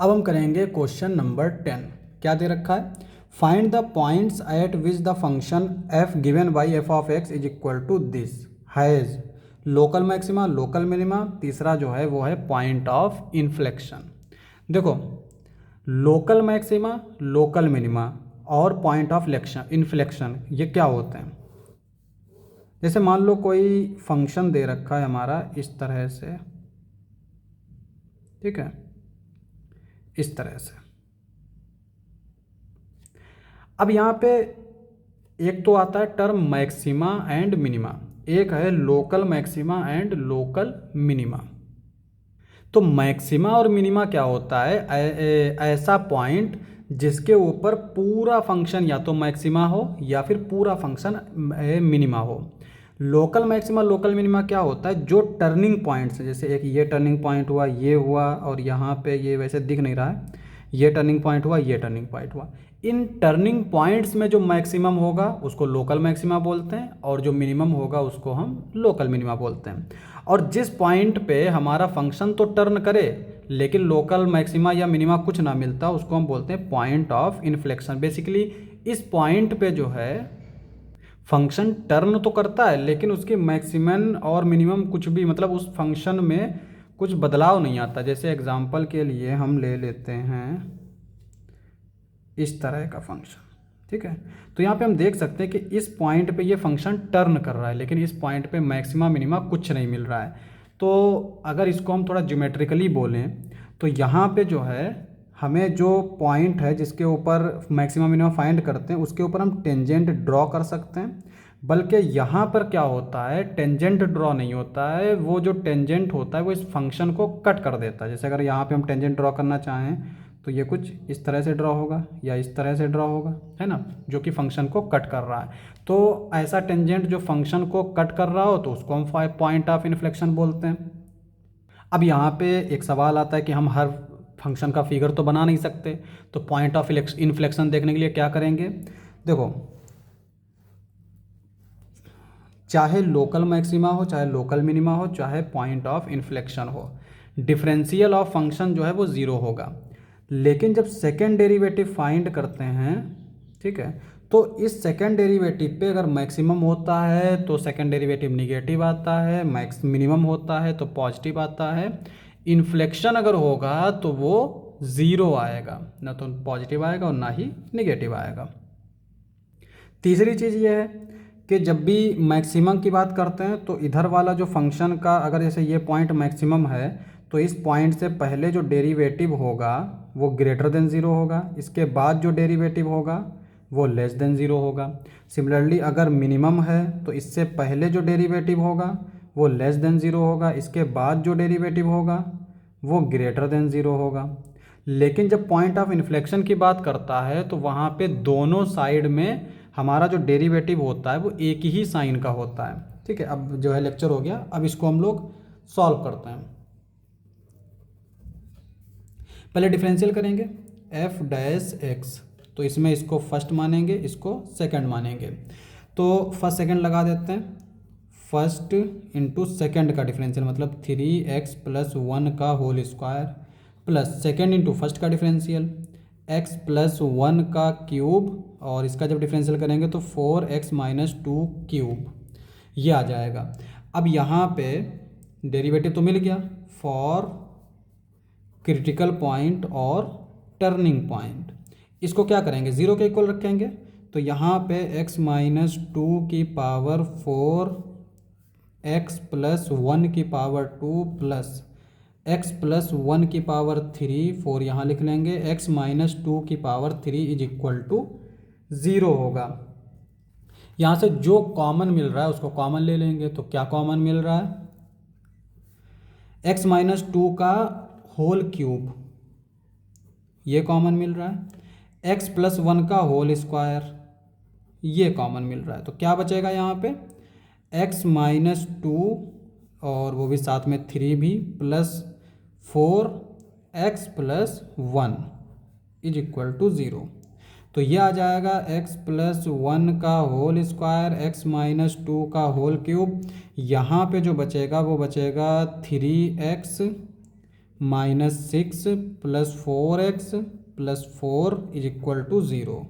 अब हम करेंगे क्वेश्चन नंबर 10। क्या दे रखा है? Find the points at which the function F given by F of X is equal to this has local maxima, local minima, तीसरा जो है वो है पॉइंट ऑफ इन्फ्लेक्शन। देखो, लोकल मैक्सिमा, लोकल मिनिमा और पॉइंट ऑफ इन्फ्लेक्शन ये क्या होते हैं? जैसे मान लो कोई फंक्शन दे रखा है हमारा इस तरह से, ठीक है, इस तरह से। अब यहाँ पे एक तो आता है टर्म मैक्सिमा एंड मिनिमा, एक है local maxima and local minima. तो मैक्सिमा और मिनिमा क्या होता है? ऐसा पॉइंट जिसके ऊपर पूरा फंक्शन या तो मैक्सिमा हो या फिर पूरा फंक्शन मिनिमा हो। लोकल मैक्सिमा लोकल मिनिमा क्या होता है? जो टर्निंग पॉइंट्स हैं, जैसे एक ये टर्निंग पॉइंट हुआ, ये हुआ, और यहाँ पे ये वैसे दिख नहीं रहा है, ये टर्निंग पॉइंट हुआ, ये टर्निंग पॉइंट हुआ। इन टर्निंग पॉइंट्स में जो मैक्सिमम होगा उसको लोकल मैक्सिमा बोलते हैं और जो मिनिमम होगा उसको हम लोकल मिनिमा बोलते हैं। और जिस पॉइंट पे हमारा फंक्शन तो टर्न करे लेकिन लोकल मैक्सिमा या मिनिमा कुछ ना मिलता, उसको हम बोलते हैं पॉइंट ऑफ इन्फ्लेक्शन। बेसिकली इस पॉइंट पे जो है फंक्शन टर्न तो करता है लेकिन उसकी मैक्सिमम और मिनिमम कुछ भी, मतलब उस फंक्शन में कुछ बदलाव नहीं आता। जैसे एग्जांपल के लिए हम ले लेते हैं इस तरह का फंक्शन, ठीक है। तो यहाँ पे हम देख सकते हैं कि इस पॉइंट पे ये फंक्शन टर्न कर रहा है लेकिन इस पॉइंट पे मैक्सिमा मिनिमा कुछ नहीं मिल रहा है। तो अगर इसको हम थोड़ा ज्योमेट्रिकली बोलें तो यहाँ पे जो है हमें जो पॉइंट है जिसके ऊपर मैक्सिमा मिनिमा फाइंड करते हैं उसके ऊपर हम टेंजेंट ड्रॉ कर सकते हैं। बल्कि यहाँ पर क्या होता है, टेंजेंट ड्रॉ नहीं होता है, वो जो टेंजेंट होता है वो इस फंक्शन को कट कर देता है। जैसे अगर यहाँ पे हम टेंजेंट ड्रॉ करना चाहें तो ये कुछ इस तरह से ड्रॉ होगा या इस तरह से ड्रॉ होगा, है ना, जो कि फंक्शन को कट कर रहा है। तो ऐसा टेंजेंट जो फंक्शन को कट कर रहा हो तो उसको हम पॉइंट ऑफ इन्फ्लेक्शन बोलते हैं। अब यहाँ पे एक सवाल आता है कि हम हर फंक्शन का फिगर तो बना नहीं सकते, तो पॉइंट ऑफ इन्फ्लेक्शन देखने के लिए क्या करेंगे? देखो, चाहे लोकल मैक्सिमा हो, चाहे लोकल मिनिमा हो, चाहे पॉइंट ऑफ इन्फ्लेक्शन हो, डिफरेंशियल ऑफ फंक्शन जो है वो ज़ीरो होगा। लेकिन जब सेकेंड डेरिवेटिव फाइंड करते हैं, ठीक है, तो इस सेकेंड डेरिवेटिव पे अगर मैक्सिमम होता है तो सेकेंड डेरिवेटिव निगेटिव आता है, मिनिमम होता है तो पॉजिटिव आता है, इन्फ्लेक्शन अगर होगा तो वो ज़ीरो आएगा, ना तो पॉजिटिव आएगा और ना ही निगेटिव आएगा। तीसरी चीज़ ये है कि जब भी मैक्सिमम की बात करते हैं तो इधर वाला जो फंक्शन का, अगर जैसे ये पॉइंट मैक्सिमम है तो इस पॉइंट से पहले जो डेरिवेटिव होगा वो ग्रेटर देन ज़ीरो होगा, इसके बाद जो डेरिवेटिव होगा वो लेस देन ज़ीरो होगा। सिमिलरली अगर मिनिमम है तो इससे पहले जो डेरिवेटिव होगा वो लेस देन ज़ीरो होगा, इसके बाद जो डेरिवेटिव होगा वो ग्रेटर देन ज़ीरो होगा। लेकिन जब पॉइंट ऑफ इन्फ्लेक्शन की बात करता है तो वहाँ पे दोनों साइड में हमारा जो डेरिवेटिव होता है वो एक ही साइन का होता है, ठीक है। अब जो है लेक्चर हो गया, अब इसको हम लोग सॉल्व करते हैं। पहले डिफरेंशियल करेंगे एफ डैश एक्स, तो इसमें इसको फर्स्ट मानेंगे, इसको सेकंड मानेंगे। तो फर्स्ट सेकंड लगा देते हैं। फर्स्ट इंटू सेकेंड का डिफरेंशियल मतलब 3x + 1 का whole square plus second into first का डिफरेंशियल x + 1 का क्यूब, और इसका जब डिफरेंशियल करेंगे तो 4x - 2 क्यूब, ये आ जाएगा। अब यहाँ पे डेरिवेटिव तो मिल गया फॉर क्रिटिकल पॉइंट और टर्निंग पॉइंट। इसको क्या करेंगे? ज़ीरो के इक्वल रखेंगे। तो यहाँ पे x - 2 की पावर 4, x + 1 की पावर 2 प्लस x + 1 की पावर 3, 4 यहाँ लिख लेंगे, x - 2 की पावर 3 इज इक्वल टू 0 होगा। यहाँ से जो कॉमन मिल रहा है उसको कॉमन ले लेंगे। तो क्या कॉमन मिल रहा है? x - 2 का होल क्यूब, ये कॉमन मिल रहा है। x + 1 का होल स्क्वायर, ये कॉमन मिल रहा है। तो क्या बचेगा यहाँ पे? x - 2 और वो भी साथ में 3 भी plus 4x + 1 is equal to 0। तो ये आ जाएगा x + 1 का होल स्क्वायर, x - 2 का होल क्यूब। यहाँ पे जो बचेगा वो बचेगा 3x -6 + 4x + 4 = 0।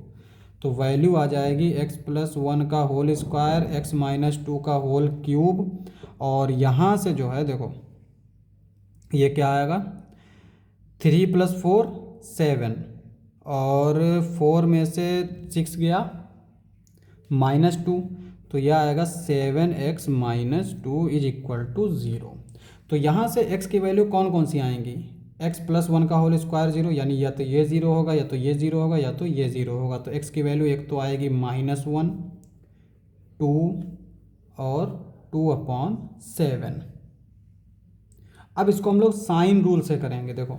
तो वैल्यू आ जाएगी x + 1 का होल स्क्वायर, x - 2 का होल क्यूब। और यहाँ से जो है देखो ये क्या आएगा, 3 + 4 7, और 4 में से 6 गया -2, तो यह आएगा 7x - 2 = 0। तो यहाँ से x की वैल्यू कौन कौन सी आएंगी, x + 1 का होल स्क्वायर 0, यानी या तो ये 0 होगा, या तो ये 0 होगा, या तो ये 0 होगा। तो x की वैल्यू एक तो आएगी -1, 2 और 2/7। अब इसको हम लोग साइन रूल से करेंगे। देखो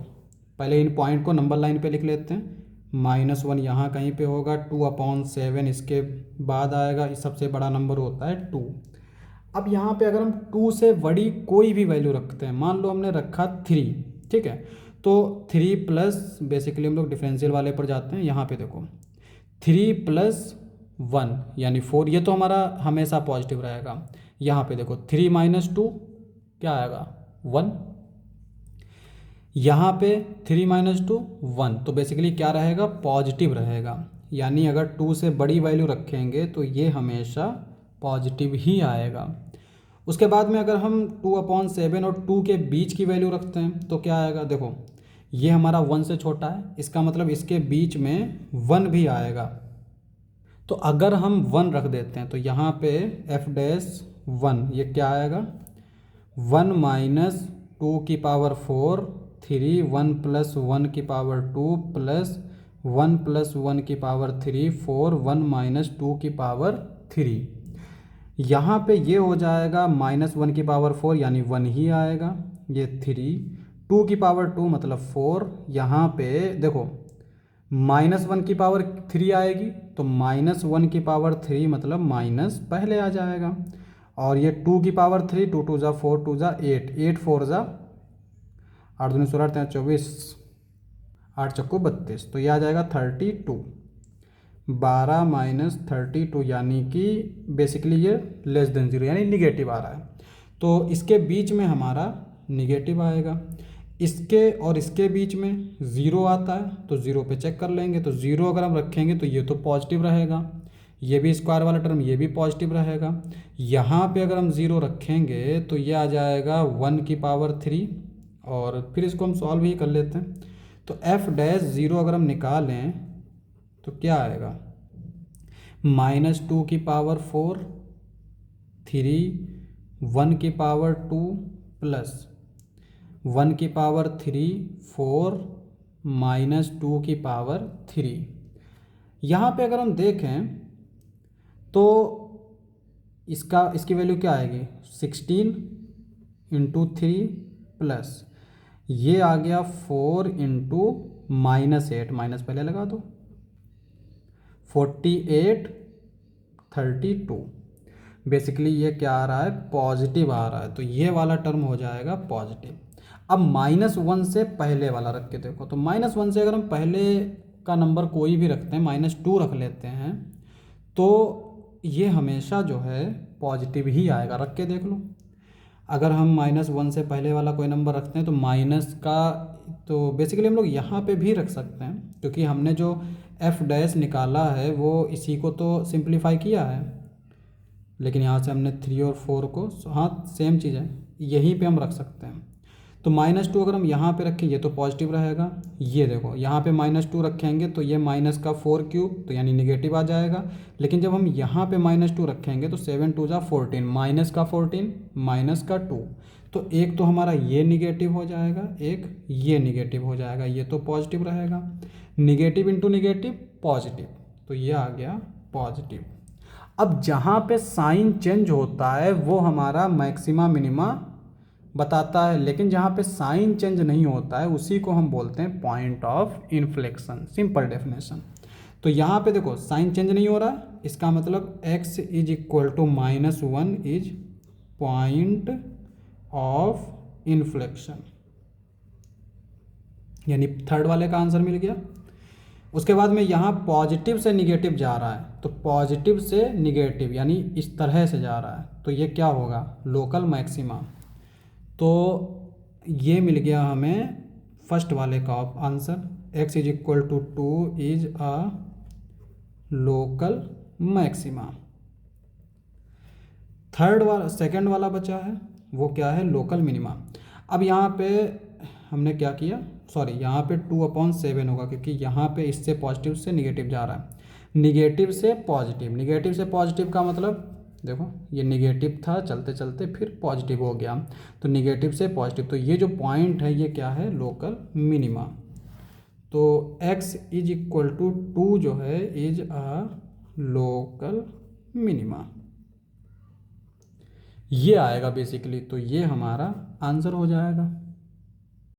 पहले इन पॉइंट को नंबर लाइन पे लिख लेते हैं। -1 यहाँ कहीं पे होगा, 2/7 इसके बाद आएगा, इस सबसे बड़ा नंबर होता है 2। अब यहाँ पे अगर हम 2 से बड़ी कोई भी वैल्यू रखते हैं, मान लो हमने रखा 3, ठीक है, तो 3 प्लस, बेसिकली हम लोग डिफरेंशियल वाले पर जाते हैं। यहाँ पे देखो 3 + 1 यानी 4, ये तो हमारा हमेशा पॉजिटिव रहेगा। यहाँ पे देखो 3 - 2 क्या आएगा, 1। यहाँ पे 3 - 2 1, तो बेसिकली क्या रहेगा, पॉजिटिव रहेगा। यानी अगर 2 से बड़ी वैल्यू रखेंगे तो ये हमेशा पॉजिटिव ही आएगा। उसके बाद में अगर हम 2/7 और 2 के बीच की वैल्यू रखते हैं तो क्या आएगा, देखो ये हमारा 1 से छोटा है, इसका मतलब इसके बीच में 1 भी आएगा। तो अगर हम 1 रख देते हैं तो यहाँ पे f'1 ये क्या आएगा, 1 - 2 की पावर 4 3, 1 + 1 की पावर 2 प्लस 1 + 1 की पावर 3 4, 1 - 2 की पावर 3। यहाँ पे ये हो जाएगा -1 की पावर 4 यानी 1 ही आएगा, ये 3, 2 की पावर 2 मतलब 4। यहाँ पे देखो -1 की पावर 3 आएगी, तो -1 की पावर 3 मतलब माइनस पहले आ जाएगा। और ये 2 की पावर 3, 2 2 = 4, 2 = 8, 8 4 = 8 दूनी 16, 8 24, 8 चक्कू 32, तो ये आ जाएगा 32। 12 - 32 यानी कि बेसिकली ये <0 यानी निगेटिव आ रहा है, तो इसके बीच में हमारा निगेटिव आएगा। इसके और इसके बीच में 0 आता है, तो 0 पे चेक कर लेंगे। तो 0 अगर हम रखेंगे तो ये तो पॉजिटिव रहेगा, ये भी स्क्वायर वाला टर्म ये भी पॉजिटिव रहेगा। यहाँ पे अगर हम 0 रखेंगे तो ये आ जाएगा 1 की पावर 3, और फिर इसको हम सॉल्व ही कर लेते हैं। तो f'0 अगर हम निकालें तो क्या आएगा, -2 की पावर 4 3, 1 की पावर 2 प्लस 1 की पावर 3 4 -2 की पावर 3। यहाँ पे अगर हम देखें तो इसकी वैल्यू क्या आएगी, 16 × 3 प्लस ये आ गया 4 × -8, माइनस पहले लगा दो, 48 32। बेसिकली ये क्या आ रहा है, पॉजिटिव आ रहा है, तो ये वाला टर्म हो जाएगा पॉजिटिव। अब -1 से पहले वाला रख के देखो, तो -1 से अगर हम पहले का नंबर कोई भी रखते हैं, -2 रख लेते हैं, तो ये हमेशा जो है पॉजिटिव ही आएगा। रख के देख लो, अगर हम -1 से पहले वाला कोई नंबर रखते हैं तो माइनस का, तो बेसिकली हम लोग यहाँ पे भी रख सकते हैं, क्योंकि हमने जो f' निकाला है वो इसी को तो सिंप्लीफाई किया है। लेकिन यहाँ से हमने 3 और 4 को, हाँ सेम चीज़ है, यहीं पे हम रख सकते हैं। तो -2 अगर हम यहाँ पे रखें ये तो पॉजिटिव रहेगा। ये देखो यहाँ पे -2 रखेंगे तो ये माइनस का 4 क्यूब, तो यानी निगेटिव आ जाएगा। लेकिन जब हम यहाँ पे -2 रखेंगे तो 7 2 = 14, माइनस का 14 माइनस का 2, तो एक तो हमारा ये निगेटिव हो जाएगा, एक ये निगेटिव हो जाएगा, ये तो पॉजिटिव रहेगा। निगेटिव इंटू निगेटिव पॉजिटिव, तो ये आ गया पॉजिटिव। अब जहाँ पे साइन चेंज होता है वो हमारा मैक्सिमा मिनिमा बताता है, लेकिन जहाँ पे साइन चेंज नहीं होता है उसी को हम बोलते हैं point of inflection, simple definition. तो यहाँ पे देखो साइन चेंज नहीं हो रहा, इसका मतलब x = -1 is point of inflection, यानी थर्ड वाले का आंसर मिल गया। उसके बाद में यहाँ पॉजिटिव से निगेटिव जा रहा है, तो पॉजिटिव से निगेटिव यानी इस तरह से जा रहा है, तो ये क्या होगा, लोकल मैक्सिमा। तो ये मिल गया हमें फर्स्ट वाले का answer x is equal to 2 is a local maxima. Third वाला सेकंड वाला बचा है, वो क्या है, लोकल मिनिमा। अब यहाँ पे हमने क्या किया, सॉरी यहाँ पे 2/7 होगा, क्योंकि यहाँ पे इससे पॉजिटिव से निगेटिव जा रहा है, निगेटिव से पॉजिटिव, निगेटिव से पॉजिटिव का मतलब देखो ये निगेटिव था, चलते चलते फिर पॉजिटिव हो गया, तो निगेटिव से पॉजिटिव, तो ये जो पॉइंट है ये क्या है, लोकल मिनिमा। तो x इज इक्वल टू 2 जो है इज अ लोकल मिनिमा, ये आएगा बेसिकली, तो ये हमारा आंसर हो जाएगा।